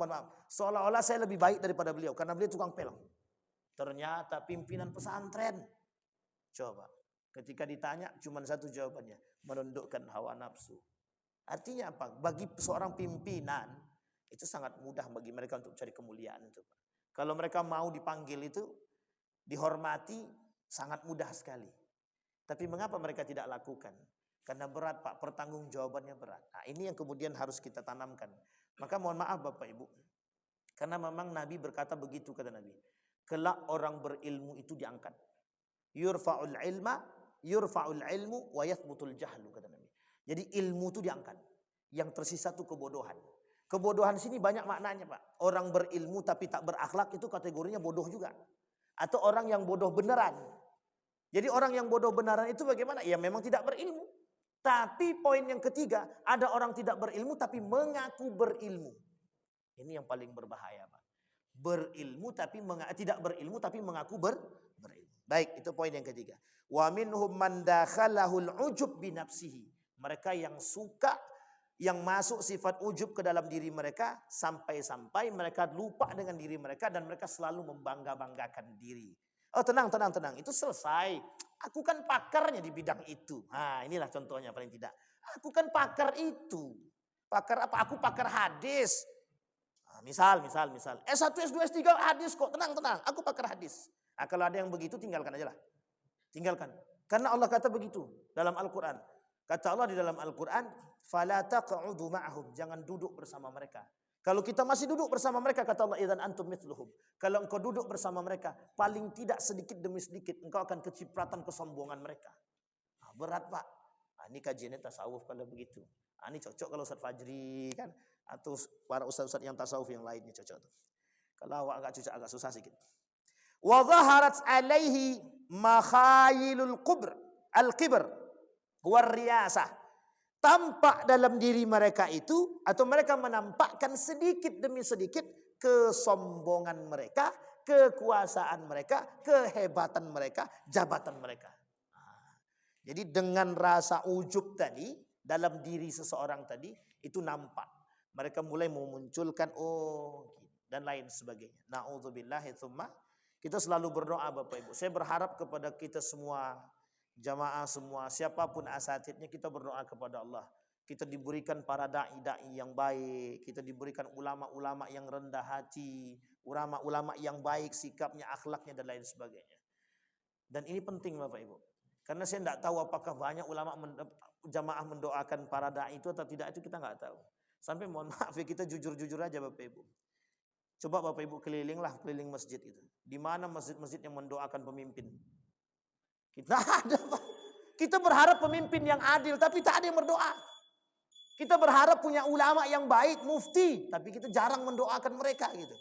seolah-olah saya lebih baik daripada beliau karena beliau tukang pel. Ternyata pimpinan pesantren. Coba, ketika ditanya cuman satu jawabannya, menundukkan hawa nafsu. Artinya apa? Bagi seorang pimpinan itu sangat mudah bagi mereka untuk cari kemuliaan itu Pak. Kalau mereka mau dipanggil itu dihormati sangat mudah sekali. Tapi mengapa mereka tidak lakukan? Karena berat Pak, pertanggungjawabannya berat. Nah ini yang kemudian harus kita tanamkan. Maka mohon maaf Bapak Ibu, karena memang Nabi berkata begitu kata Nabi. Kelak orang berilmu itu diangkat. Yurfa'ul ilmu wa yathbutul jahlu kata Nabi. Jadi ilmu itu diangkat. Yang tersisa itu kebodohan. Kebodohan sini banyak maknanya, Pak. Orang berilmu tapi tak berakhlak itu kategorinya bodoh juga. Atau orang yang bodoh beneran. Jadi orang yang bodoh beneran itu bagaimana? Ya memang tidak berilmu. Tapi poin yang ketiga, ada orang tidak berilmu tapi mengaku berilmu. Ini yang paling berbahaya, Pak. Berilmu tapi tidak berilmu tapi mengaku berilmu. Baik, itu poin yang ketiga. Wa minhum man dakhalahul ujub bi nafsihi. Mereka yang suka, yang masuk sifat ujub ke dalam diri mereka sampai-sampai mereka lupa dengan diri mereka dan mereka selalu membangga-banggakan diri. Oh tenang. Itu selesai. Aku kan pakarnya di bidang itu. Nah inilah contohnya paling tidak. Aku kan pakar itu. Pakar apa? Aku pakar hadis. Nah, misal. S1, S2, S3 hadis kok. Tenang. Aku pakar hadis. Nah, kalau ada yang begitu tinggalkan aja lah. Tinggalkan. Karena Allah kata begitu dalam Al-Quran. Kata Allah di dalam Al-Quran. Fala taq'udu ma'ahum. Jangan duduk bersama mereka. Kalau kita masih duduk bersama mereka, kata Allah, idzan antum mithluhum. Kalau engkau duduk bersama mereka, paling tidak sedikit demi sedikit engkau akan kecipratan kesombongan mereka. Nah, berat, Pak. Nah, ini kajiannya tasawuf kalau begitu. Nah, ini cocok kalau Ustaz Fajri kan, atau para ustaz-ustaz yang tasawuf yang lainnya cocok tuh. Kalau awak agak cocok, agak susah sedikit. Wa dhaharat alaihi makhayilul al-kibr war riyasah. Tampak dalam diri mereka itu, atau mereka menampakkan sedikit demi sedikit kesombongan mereka, kekuasaan mereka, kehebatan mereka, jabatan mereka. Nah, jadi dengan rasa ujub tadi dalam diri seseorang tadi itu nampak. Mereka mulai memunculkan dan lain sebagainya. Na'udzubillahi tsumma. Kita selalu berdoa Bapak Ibu. Saya berharap kepada kita semua, jamaah semua, siapapun asatidnya, kita berdoa kepada Allah. Kita diberikan para da'i-da'i yang baik. Kita diberikan ulama-ulama yang rendah hati. Ulama-ulama yang baik sikapnya, akhlaknya dan lain sebagainya. Dan ini penting Bapak Ibu. Karena saya tidak tahu apakah banyak ulama jamaah mendoakan para da'i itu atau tidak, itu kita nggak tahu. Sampai mohon maaf ya, kita jujur-jujur aja Bapak Ibu. Coba Bapak Ibu keliling masjid itu. Di mana masjid-masjid yang mendoakan pemimpin? Kita ada, Pak. Kita berharap pemimpin yang adil, tapi tak ada yang berdoa. Kita berharap punya ulama yang baik, mufti, tapi kita jarang mendoakan mereka gitu.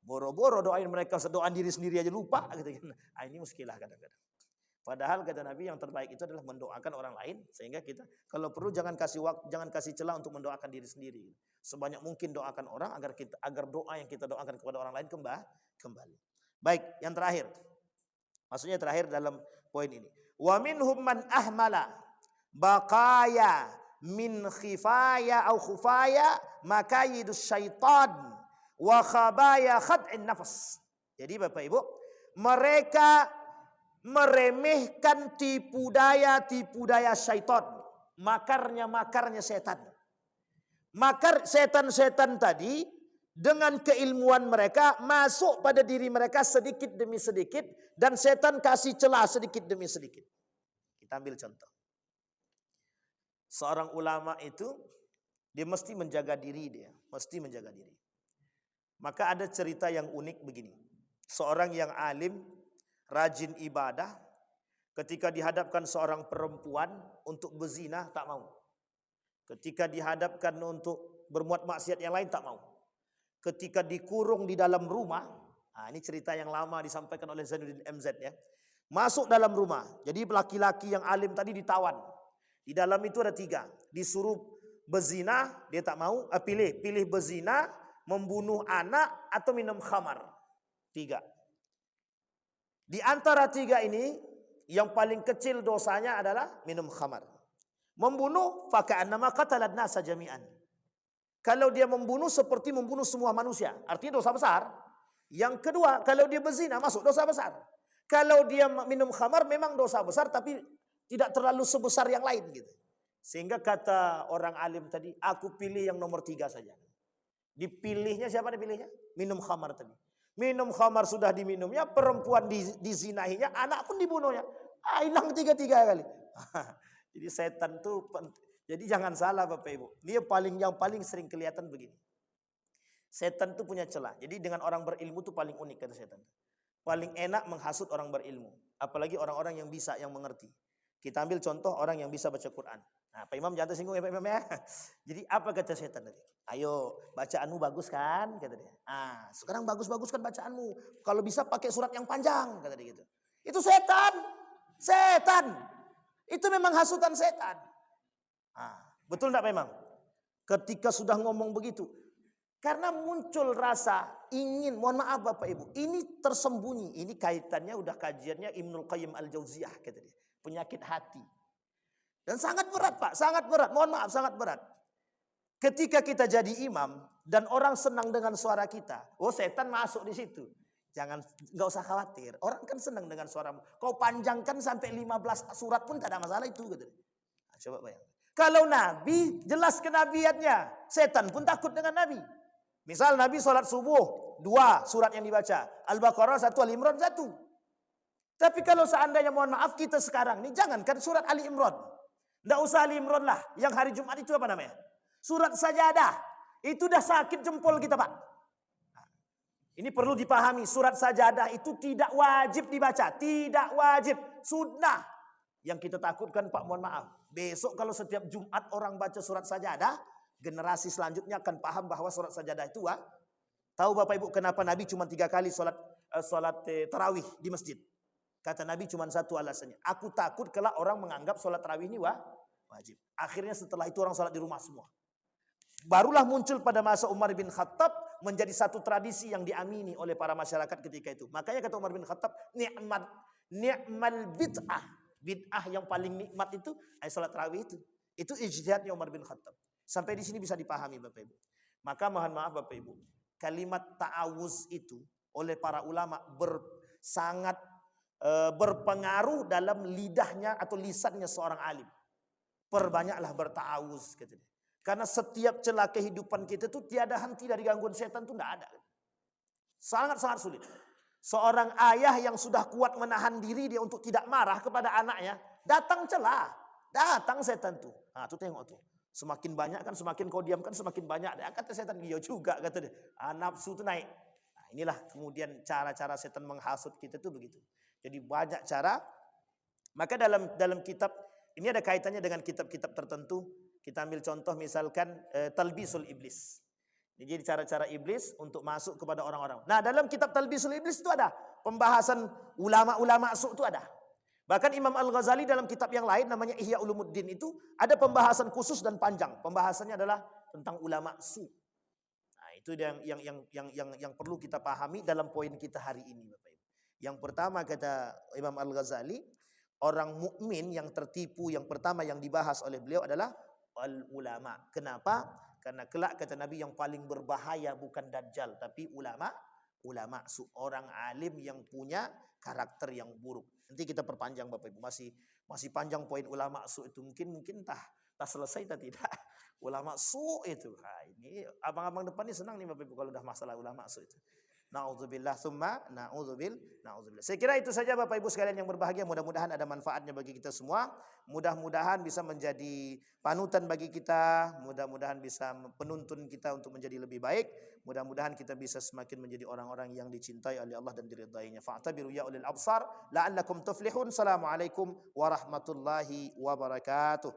Boro-boro doain mereka, doain diri sendiri aja lupa gitu. Nah, ini muskilah kadang-kadang. Padahal kata Nabi yang terbaik itu adalah mendoakan orang lain, sehingga kita kalau perlu jangan kasih celah untuk mendoakan diri sendiri. Sebanyak mungkin doakan orang agar doa yang kita doakan kepada orang lain kembali. Baik, yang terakhir. Maksudnya terakhir dalam poin ini. Wa minhum man ahmala baqaya min khifaya au khufaya makayidus syaitan wa khabaya khad'in nafas. Jadi Bapak Ibu, mereka meremehkan tipu daya syaitan, makarnya setan. Makar setan-setan tadi dengan keilmuan mereka masuk pada diri mereka sedikit demi sedikit, dan setan kasih celah sedikit demi sedikit. Kita ambil contoh. Seorang ulama itu dia mesti menjaga diri, Maka ada cerita yang unik begini. Seorang yang alim, rajin ibadah, ketika dihadapkan seorang perempuan untuk berzina tak mau. Ketika dihadapkan untuk berbuat maksiat yang lain tak mau. Ketika dikurung di dalam rumah, nah ini cerita yang lama disampaikan oleh Zainuddin MZ ya. Masuk dalam rumah, jadi laki-laki yang alim tadi ditawan. Di dalam itu ada 3, disuruh berzina, dia tak mau, pilih berzina, membunuh anak atau minum khamar. 3. Di antara 3 ini, yang paling kecil dosanya adalah minum khamar. Membunuh, faka'annama qatalan nasa jami'an. Kalau dia membunuh seperti membunuh semua manusia, artinya dosa besar. Yang kedua, kalau dia berzina masuk dosa besar. Kalau dia minum khamar memang dosa besar, tapi tidak terlalu sebesar yang lain gitu. Sehingga kata orang alim tadi, aku pilih yang nomor 3 saja. Dipilihnya siapa dipilihnya? Minum khamar tadi. Minum khamar sudah diminumnya, perempuan dizinahinya, anak pun dibunuhnya. Hilang 3 kali. Jadi setan tuh, jadi jangan salah Bapak Ibu. Dia yang paling sering kelihatan begini. Setan tuh punya celah. Jadi dengan orang berilmu tuh paling unik kata setan. Paling enak menghasut orang berilmu. Apalagi orang-orang yang bisa, yang mengerti. Kita ambil contoh orang yang bisa baca Quran. Nah, Pak Imam jangan tersinggung ya Pak Imam ya. Jadi apa kata setan tadi? Ayo, bacaanmu bagus kan? Kata dia. Ah, sekarang bagus-bagus kan bacaanmu. Kalau bisa pakai surat yang panjang, kata dia gitu. Itu setan. Setan. Itu memang hasutan setan. Ah, betul enggak Pak Imam? Ketika sudah ngomong begitu, karena muncul rasa ingin, mohon maaf Bapak Ibu, ini tersembunyi, ini kaitannya udah kajiannya Ibnul Qayyim Al-Jauziyah kata dia, penyakit hati. Dan sangat berat Pak, sangat berat, mohon maaf sangat berat. Ketika kita jadi imam dan orang senang dengan suara kita, oh setan masuk di situ. Jangan, nggak usah khawatir, orang kan senang dengan suaramu. Kau panjangkan sampai 15 surat pun tak ada masalah itu gitu. Nah, coba bayangkan. Kalau Nabi jelas kenabiannya, setan pun takut dengan Nabi. Misal Nabi sholat subuh, 2 surat yang dibaca. Al-Baqarah 1, Al-Imran 1. Tapi kalau seandainya mohon maaf kita sekarang nih, jangankan surat Ali Imran. Nggak usah Ali Imran lah. Yang hari Jumat itu apa namanya? Surat Sajadah. Itu udah sakit jempol kita Pak. Nah, ini perlu dipahami. Surat Sajadah itu tidak wajib dibaca. Tidak wajib. Sunnah. Yang kita takutkan Pak mohon maaf. Besok kalau setiap Jumat orang baca surat Sajadah, generasi selanjutnya akan paham bahwa surat Sajadah itu tahu Bapak Ibu kenapa Nabi cuma 3 kali sholat tarawih di masjid? Kata Nabi cuma satu alasannya. Aku takut kalau orang menganggap sholat tarawih ini wajib. Akhirnya setelah itu orang sholat di rumah semua. Barulah muncul pada masa Umar bin Khattab menjadi satu tradisi yang diamini oleh para masyarakat ketika itu. Makanya kata Umar bin Khattab, ni'mal bid'ah. Bid'ah yang paling nikmat itu sholat tarawih itu. Itu ijtihadnya Umar bin Khattab. Sampai di sini bisa dipahami Bapak Ibu. Maka mohon maaf Bapak Ibu, kalimat ta'awuz itu oleh para ulama sangat berpengaruh dalam lidahnya atau lisannya seorang alim. Perbanyaklah berta'awuz gitu. Karena setiap celah kehidupan kita itu tiada henti dari gangguan setan itu tidak ada. Sangat-sangat sulit. Seorang ayah yang sudah kuat menahan diri dia untuk tidak marah kepada anaknya, datang celah, datang setan tuh. Nah, tuh tengok tuh. Semakin banyak kan, semakin kau diamkan semakin banyak. Dia kata setan dia juga kata dia. Nafsu itu naik. Nah, inilah kemudian cara-cara setan menghasut kita tuh begitu. Jadi banyak cara. Maka dalam kitab ini ada kaitannya dengan kitab-kitab tertentu. Kita ambil contoh misalkan Talbisul Iblis. Jadi cara-cara iblis untuk masuk kepada orang-orang. Nah, dalam kitab Talbisul Iblis itu ada pembahasan ulama-ulama su itu ada. Bahkan Imam Al-Ghazali dalam kitab yang lain namanya Ihya Ulumuddin itu ada pembahasan khusus dan panjang. Pembahasannya adalah tentang ulama su. Nah, itu yang perlu kita pahami dalam poin kita hari ini, Bapak Ibu. Yang pertama kata Imam Al-Ghazali, orang mukmin yang tertipu yang pertama yang dibahas oleh beliau adalah al-ulama. Kenapa? Karena kelak kata Nabi yang paling berbahaya bukan dajjal tapi ulama seorang alim yang punya karakter yang buruk. Nanti kita perpanjang Bapak Ibu, masih panjang poin ulama su itu mungkin tak selesai tak tidak. Ulama su itu. Nah, ini abang-abang depan ini senang nih Bapak Ibu kalau udah masalah ulama su itu. Na'udzubillah tsumma na'udzubillah. Saya kira itu saja Bapak Ibu sekalian yang berbahagia, mudah-mudahan ada manfaatnya bagi kita semua. Mudah-mudahan bisa menjadi panutan bagi kita, mudah-mudahan bisa penuntun kita untuk menjadi lebih baik. Mudah-mudahan kita bisa semakin menjadi orang-orang yang dicintai oleh Allah dan diridainya. Fa'tabiru ya ulil absar la'allakum tuflihun. Assalamualaikum warahmatullahi wabarakatuh.